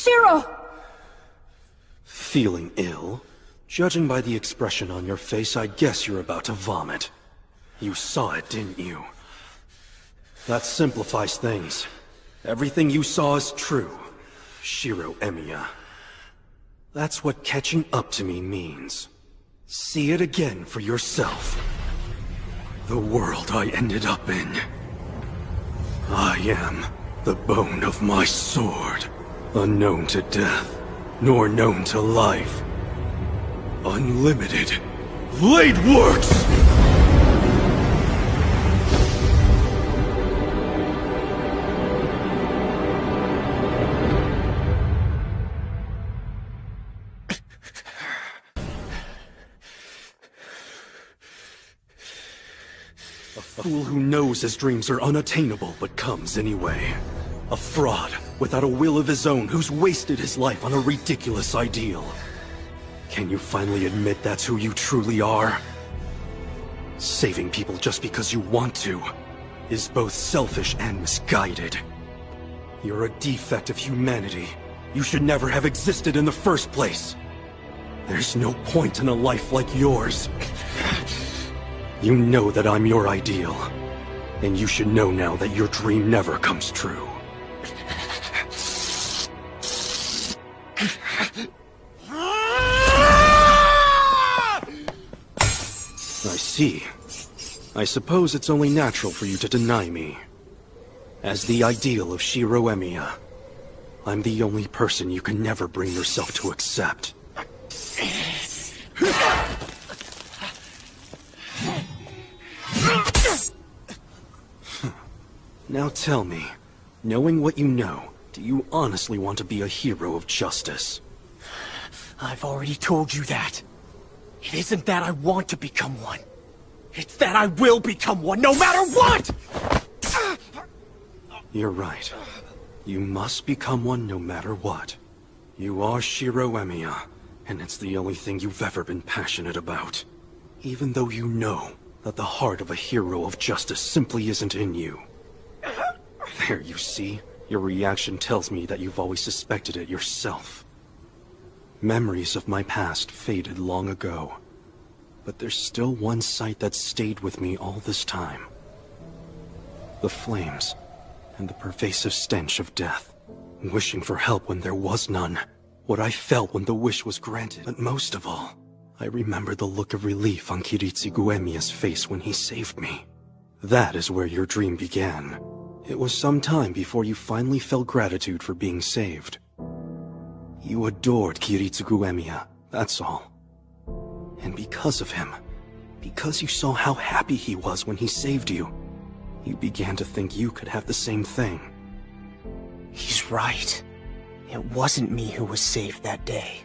Shiro! Feeling ill? Judging by the expression on your face, I guess you're about to vomit. You saw it, didn't you? That simplifies things. Everything you saw is true, Shiro Emiya. That's what catching up to me means. See it again for yourself. The world I ended up in. I am the bone of my sword, unknown to death, nor known to life. Unlimited blade works! A fool who knows his dreams are unattainable but comes anyway. A fraud without a will of his own who's wasted his life on a ridiculous ideal. Can you finally admit that's who you truly are? Saving people just because you want to is both selfish and misguided. You're a defect of humanity. You should never have existed in the first place. There's no point in a life like yours. You know that I'm your ideal, and you should know now that your dream never comes true. I see. I suppose it's only natural for you to deny me. As the ideal of Shiro Emiya, I'm the only person you can never bring yourself to accept. Now tell me, knowing what you know, do you honestly want to be a hero of justice? I've already told you that. It isn't that I want to become one. It's that I will become one, no matter what! You're right. You must become one no matter what. You are Shiro Emiya, and it's the only thing you've ever been passionate about. Even though you know that the heart of a hero of justice simply isn't in you. There, you see? Your reaction tells me that you've always suspected it yourself. Memories of my past faded long ago. But there's still one sight that stayed with me all this time. The flames, and the pervasive stench of death. Wishing for help when there was none. What I felt when the wish was granted. But most of all, I remember the look of relief on Kiritsugu Emiya's face when he saved me. That is where your dream began. It was some time before you finally felt gratitude for being saved. You adored Kiritsugu Emiya, that's all. And because of him, because you saw how happy he was when he saved you, you began to think you could have the same thing. He's right. It wasn't me who was saved that day.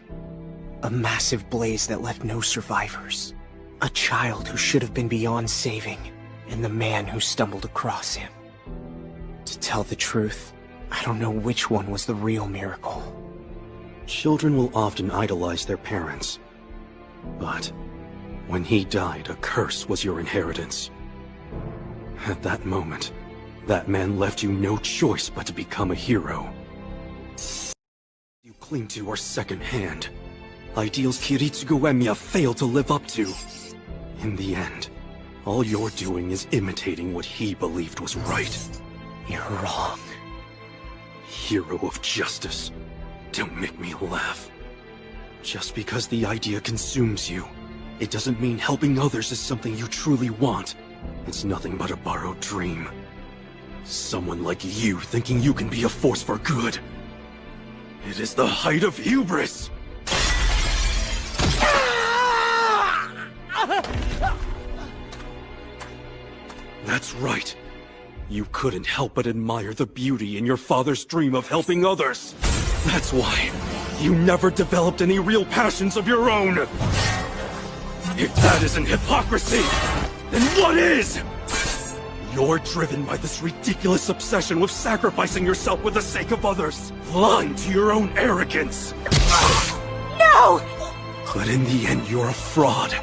A massive blaze that left no survivors. A child who should have been beyond saving, and the man who stumbled across him. To tell the truth, I don't know which one was the real miracle. Children will often idolize their parents. But when he died, a curse was your inheritance. At that moment, that man left you no choice but to become a hero. You cling to are second-hand. Ideals Kiritsugu Emiya failed to live up to. In the end, all you're doing is imitating what he believed was right. You're wrong. Hero of justice. Don't make me laugh. Just because the idea consumes you, it doesn't mean helping others is something you truly want. It's nothing but a borrowed dream. Someone like you thinking you can be a force for good. It is the height of hubris! That's right. You couldn't help but admire the beauty in your father's dream of helping others. That's why you never developed any real passions of your own. If that isn't hypocrisy, then what is? You're driven by this ridiculous obsession with sacrificing yourself for the sake of others, blind to your own arrogance. No! But in the end, you're a fraud,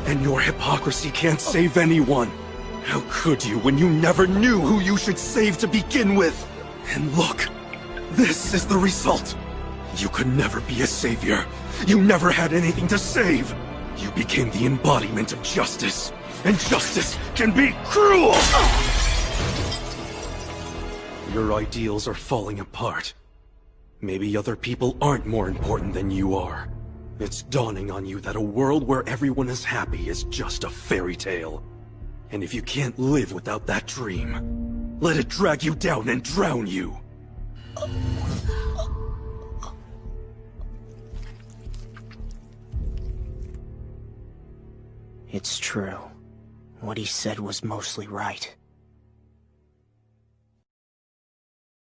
and your hypocrisy can't save anyone. How could you when you never knew who you should save to begin with? And look, this is the result. You could never be a savior. You never had anything to save. You became the embodiment of justice. And justice can be cruel! Your ideals are falling apart. Maybe other people aren't more important than you are. It's dawning on you that a world where everyone is happy is just a fairy tale. And if you can't live without that dream, let it drag you down and drown you. It's true. What he said was mostly right.